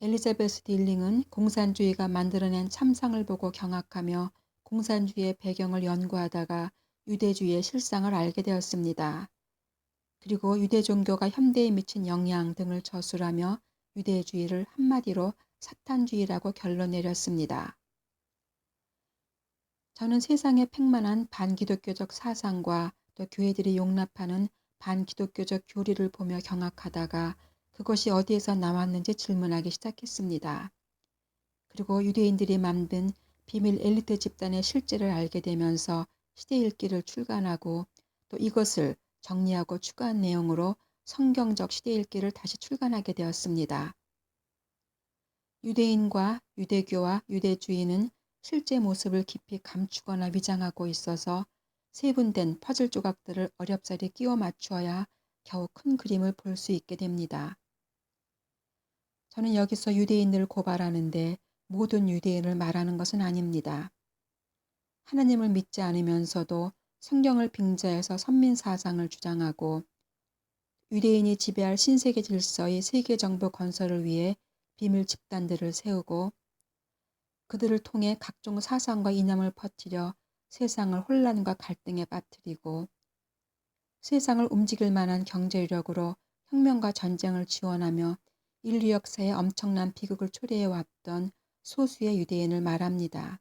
엘리자베스 딜링은 공산주의가 만들어낸 참상을 보고 경악하며 공산주의의 배경을 연구하다가 유대주의의 실상을 알게 되었습니다. 그리고 유대 종교가 현대에 미친 영향 등을 저술하며 유대주의를 한마디로 사탄주의라고 결론 내렸습니다. 저는 세상의 팽만한 반기독교적 사상과 또 교회들이 용납하는 반기독교적 교리를 보며 경악하다가 그것이 어디에서 나왔는지 질문하기 시작했습니다. 그리고 유대인들이 만든 비밀 엘리트 집단의 실제를 알게 되면서 시대일기를 출간하고 또 이것을 정리하고 추가한 내용으로 성경적 시대일기를 다시 출간하게 되었습니다. 유대인과 유대교와 유대주의는 실제 모습을 깊이 감추거나 위장하고 있어서 세분된 퍼즐 조각들을 어렵사리 끼워 맞추어야 겨우 큰 그림을 볼 수 있게 됩니다. 저는 여기서 유대인들을 고발하는데 모든 유대인을 말하는 것은 아닙니다. 하나님을 믿지 않으면서도 성경을 빙자해서 선민 사상을 주장하고 유대인이 지배할 신세계 질서의 세계 정부 건설을 위해 비밀 집단들을 세우고 그들을 통해 각종 사상과 이념을 퍼뜨려 세상을 혼란과 갈등에 빠뜨리고 세상을 움직일 만한 경제력으로 혁명과 전쟁을 지원하며 인류 역사에 엄청난 비극을 초래해왔던 소수의 유대인을 말합니다.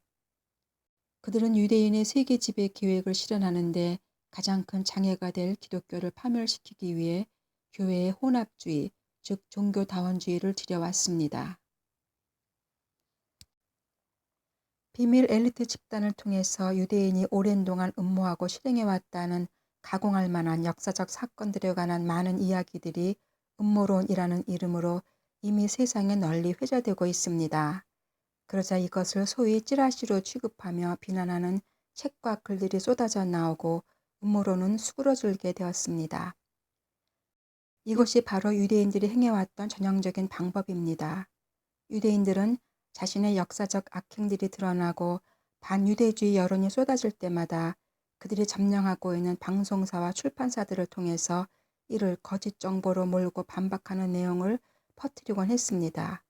그들은 유대인의 세계 지배 계획을 실현하는데 가장 큰 장애가 될 기독교를 파멸시키기 위해 교회의 혼합주의, 즉 종교다원주의를 들여왔습니다. 비밀 엘리트 집단을 통해서 유대인이 오랜 동안 음모하고 실행해왔다는 가공할 만한 역사적 사건들에 관한 많은 이야기들이 음모론이라는 이름으로 이미 세상에 널리 회자되고 있습니다. 그러자 이것을 소위 찌라시로 취급하며 비난하는 책과 글들이 쏟아져 나오고 음모론은 수그러들게 되었습니다. 이것이 바로 유대인들이 행해왔던 전형적인 방법입니다. 유대인들은 자신의 역사적 악행들이 드러나고 반유대주의 여론이 쏟아질 때마다 그들이 점령하고 있는 방송사와 출판사들을 통해서 이를 거짓 정보로 몰고 반박하는 내용을 퍼뜨리곤 했습니다.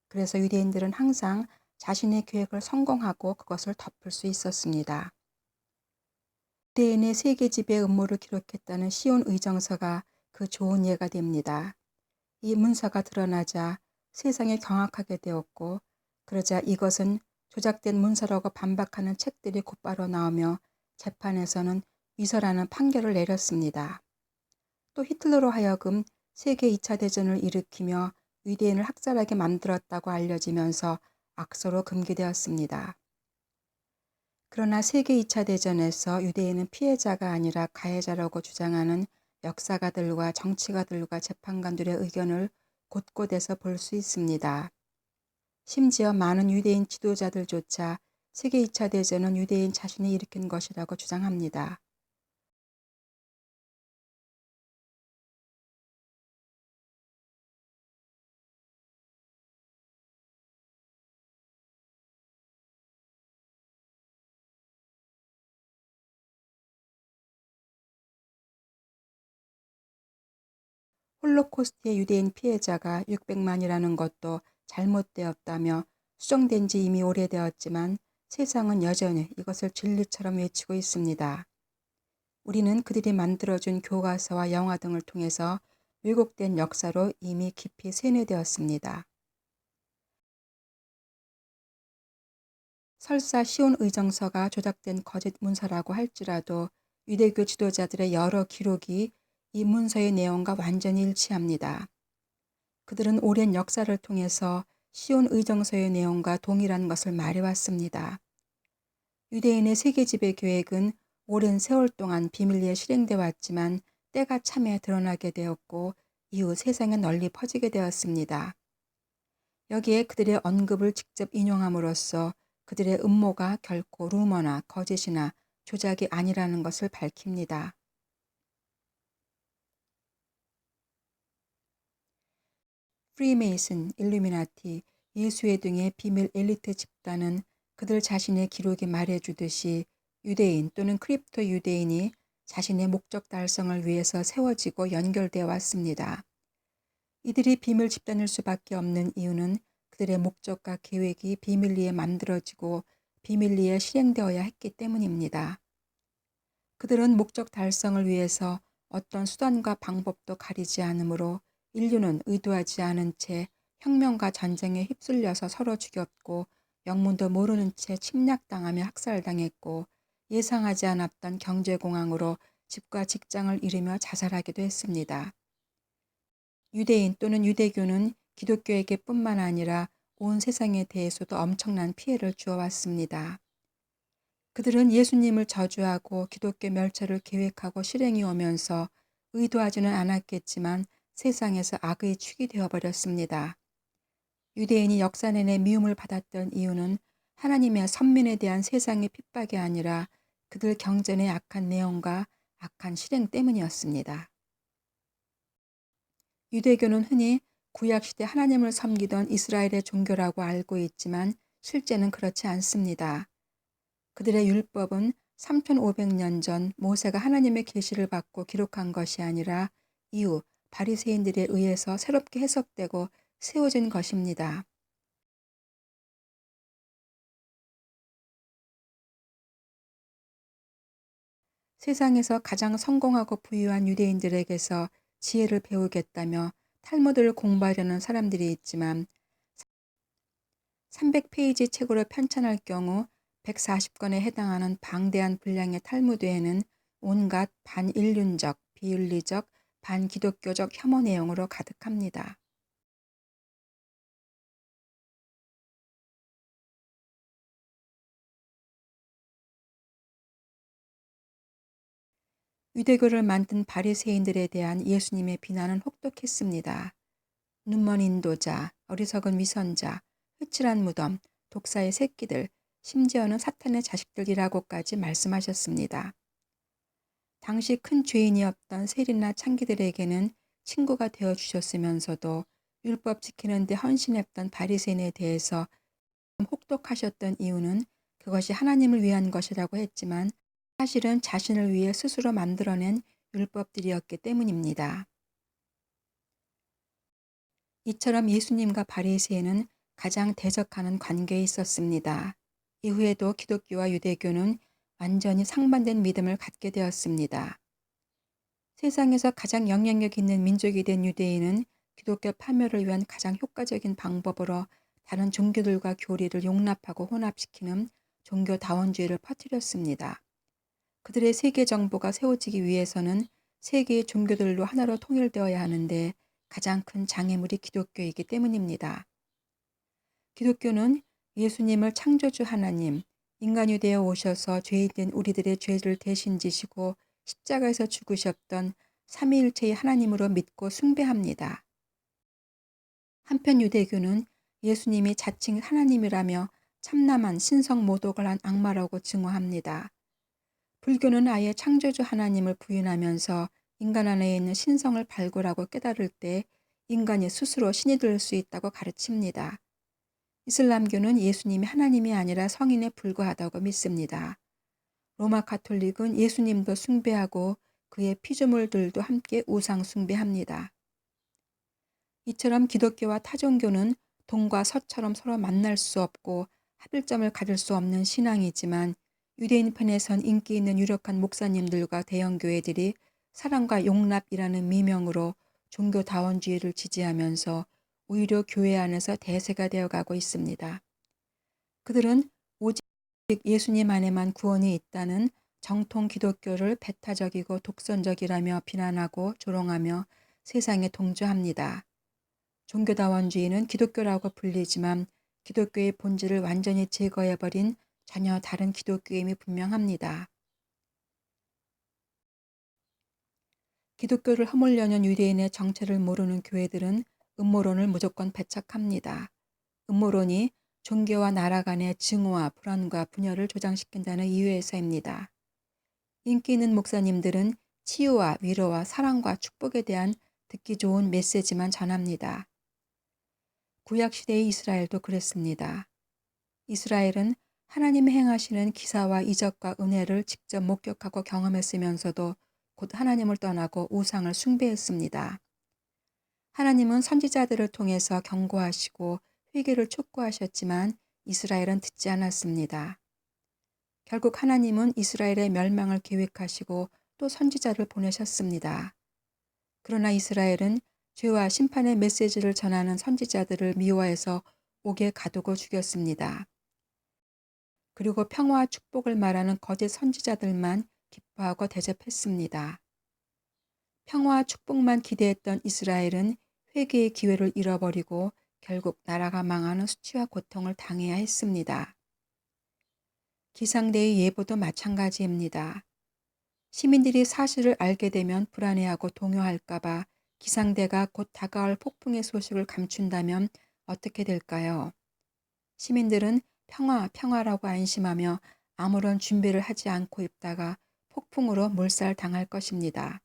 그래서 유대인들은 항상 자신의 계획을 성공하고 그것을 덮을 수 있었습니다. 유대인의 세계 지배 음모를 기록했다는 시온 의정서가 그 좋은 예가 됩니다. 이 문서가 드러나자 세상에 경악하게 되었고 그러자 이것은 조작된 문서라고 반박하는 책들이 곧바로 나오며 재판에서는 위서라는 판결을 내렸습니다. 또 히틀러로 하여금 세계 2차 대전을 일으키며 유대인을 학살하게 만들었다고 알려지면서 악소로 금기되었습니다. 그러나 세계 2차 대전에서 유대인은 피해자가 아니라 가해자라고 주장하는 역사가들과 정치가들과 재판관들의 의견을 곳곳에서 볼 수 있습니다. 심지어 많은 유대인 지도자들조차 세계 2차 대전은 유대인 자신이 일으킨 것이라고 주장합니다. 홀로코스트의 유대인 피해자가 600만이라는 것도 잘못되었다며 수정된 지 이미 오래되었지만 세상은 여전히 이것을 진리처럼 외치고 있습니다. 우리는 그들이 만들어준 교과서와 영화 등을 통해서 왜곡된 역사로 이미 깊이 세뇌되었습니다. 설사 시온 의정서가 조작된 거짓 문서라고 할지라도 유대교 지도자들의 여러 기록이 이 문서의 내용과 완전히 일치합니다. 그들은 오랜 역사를 통해서 시온 의정서의 내용과 동일한 것을 말해왔습니다. 유대인의 세계 지배 계획은 오랜 세월 동안 비밀리에 실행되어 왔지만 때가 참에 드러나게 되었고 이후 세상에 널리 퍼지게 되었습니다. 여기에 그들의 언급을 직접 인용함으로써 그들의 음모가 결코 루머나 거짓이나 조작이 아니라는 것을 밝힙니다. 프리메이슨, 일루미나티, 예수회 등의 비밀 엘리트 집단은 그들 자신의 기록이 말해주듯이 유대인 또는 크립토 유대인이 자신의 목적 달성을 위해서 세워지고 연결되어 왔습니다. 이들이 비밀 집단일 수밖에 없는 이유는 그들의 목적과 계획이 비밀리에 만들어지고 비밀리에 실행되어야 했기 때문입니다. 그들은 목적 달성을 위해서 어떤 수단과 방법도 가리지 않으므로 인류는 의도하지 않은 채 혁명과 전쟁에 휩쓸려서 서로 죽였고 영문도 모르는 채 침략당하며 학살당했고 예상하지 않았던 경제공황으로 집과 직장을 잃으며 자살하기도 했습니다. 유대인 또는 유대교는 기독교에게 뿐만 아니라 온 세상에 대해서도 엄청난 피해를 주어왔습니다. 그들은 예수님을 저주하고 기독교 멸절을 계획하고 실행해 오면서 의도하지는 않았겠지만 세상에서 악의 축이 되어버렸습니다. 유대인이 역사 내내 미움을 받았던 이유는 하나님의 선민에 대한 세상의 핍박이 아니라 그들 경전의 악한 내용과 악한 실행 때문이었습니다. 유대교는 흔히 구약시대 하나님을 섬기던 이스라엘의 종교라고 알고 있지만 실제는 그렇지 않습니다. 그들의 율법은 3500년 전 모세가 하나님의 계시를 받고 기록한 것이 아니라 이후 바리새인들에 의해서 새롭게 해석되고 세워진 것입니다. 세상에서 가장 성공하고 부유한 유대인들에게서 지혜를 배우겠다며 탈무드를 공부하려는 사람들이 있지만 300페이지 책으로 편찬할 경우 140권에 해당하는 방대한 분량의 탈무드에는 온갖 반인륜적, 비윤리적, 반기독교적 혐오 내용으로 가득합니다. 유대교를 만든 바리새인들에 대한 예수님의 비난은 혹독했습니다. 눈먼 인도자, 어리석은 위선자, 흐칠한 무덤, 독사의 새끼들, 심지어는 사탄의 자식들이라고까지 말씀하셨습니다. 당시 큰 죄인이었던 세리나 창기들에게는 친구가 되어주셨으면서도 율법 지키는 데 헌신했던 바리새인에 대해서 혹독하셨던 이유는 그것이 하나님을 위한 것이라고 했지만 사실은 자신을 위해 스스로 만들어낸 율법들이었기 때문입니다. 이처럼 예수님과 바리새인은 가장 대적하는 관계에 있었습니다. 이후에도 기독교와 유대교는 완전히 상반된 믿음을 갖게 되었습니다. 세상에서 가장 영향력 있는 민족이 된 유대인은 기독교 파멸을 위한 가장 효과적인 방법으로 다른 종교들과 교리를 용납하고 혼합시키는 종교다원주의를 퍼뜨렸습니다. 그들의 세계 정보가 세워지기 위해서는 세계의 종교들로 하나로 통일되어야 하는데 가장 큰 장애물이 기독교이기 때문입니다. 기독교는 예수님을 창조주 하나님, 인간이 되어 오셔서 죄인된 우리들의 죄를 대신 지시고 십자가에서 죽으셨던 삼위일체의 하나님으로 믿고 숭배합니다. 한편 유대교는 예수님이 자칭 하나님이라며 참남한 신성 모독을 한 악마라고 증오합니다. 불교는 아예 창조주 하나님을 부인하면서 인간 안에 있는 신성을 발굴하고 깨달을 때 인간이 스스로 신이 될 수 있다고 가르칩니다. 이슬람교는 예수님이 하나님이 아니라 성인에 불과하다고 믿습니다. 로마 가톨릭은 예수님도 숭배하고 그의 피조물들도 함께 우상 숭배합니다. 이처럼 기독교와 타종교는 동과 서처럼 서로 만날 수 없고 합일점을 가질 수 없는 신앙이지만 유대인 편에선 인기 있는 유력한 목사님들과 대형교회들이 사랑과 용납이라는 미명으로 종교다원주의를 지지하면서 오히려 교회 안에서 대세가 되어가고 있습니다. 그들은 오직 예수님 안에만 구원이 있다는 정통 기독교를 배타적이고 독선적이라며 비난하고 조롱하며 세상에 동조합니다. 종교다원주의는 기독교라고 불리지만 기독교의 본질을 완전히 제거해버린 전혀 다른 기독교임이 분명합니다. 기독교를 허물려는 유대인의 정체를 모르는 교회들은 음모론을 무조건 배척합니다. 음모론이 종교와 나라 간의 증오와 불안과 분열을 조장시킨다는 이유에서입니다. 인기 있는 목사님들은 치유와 위로와 사랑과 축복에 대한 듣기 좋은 메시지만 전합니다. 구약시대의 이스라엘도 그랬습니다. 이스라엘은 하나님이 행하시는 기사와 이적과 은혜를 직접 목격하고 경험했으면서도 곧 하나님을 떠나고 우상을 숭배했습니다. 하나님은 선지자들을 통해서 경고하시고 회개를 촉구하셨지만 이스라엘은 듣지 않았습니다. 결국 하나님은 이스라엘의 멸망을 계획하시고 또 선지자를 보내셨습니다. 그러나 이스라엘은 죄와 심판의 메시지를 전하는 선지자들을 미워해서 옥에 가두고 죽였습니다. 그리고 평화와 축복을 말하는 거짓 선지자들만 기뻐하고 대접했습니다. 평화와 축복만 기대했던 이스라엘은 회개의 기회를 잃어버리고 결국 나라가 망하는 수치와 고통을 당해야 했습니다. 기상대의 예보도 마찬가지입니다. 시민들이 사실을 알게 되면 불안해하고 동요할까봐 기상대가 곧 다가올 폭풍의 소식을 감춘다면 어떻게 될까요? 시민들은 평화, 평화라고 안심하며 아무런 준비를 하지 않고 있다가 폭풍으로 몰살당할 것입니다.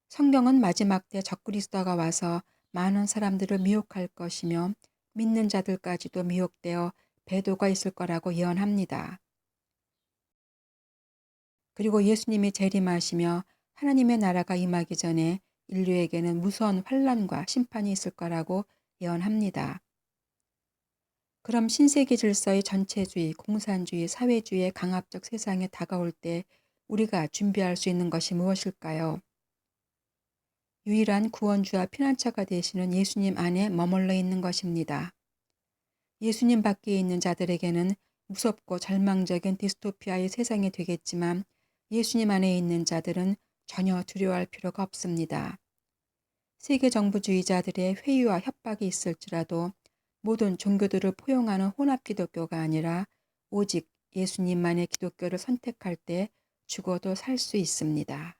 성경은 마지막 때 적그리스도가 와서 많은 사람들을 미혹할 것이며 믿는 자들까지도 미혹되어 배도가 있을 거라고 예언합니다. 그리고 예수님이 재림하시며 하나님의 나라가 임하기 전에 인류에게는 무서운 환난과 심판이 있을 거라고 예언합니다. 그럼 신세계 질서의 전체주의, 공산주의, 사회주의의 강압적 세상에 다가올 때 우리가 준비할 수 있는 것이 무엇일까요? 유일한 구원주와 피난처가 되시는 예수님 안에 머물러 있는 것입니다. 예수님 밖에 있는 자들에게는 무섭고 절망적인 디스토피아의 세상이 되겠지만 예수님 안에 있는 자들은 전혀 두려워할 필요가 없습니다. 세계 정부주의자들의 회유와 협박이 있을지라도 모든 종교들을 포용하는 혼합 기독교가 아니라 오직 예수님만의 기독교를 선택할 때 죽어도 살 수 있습니다.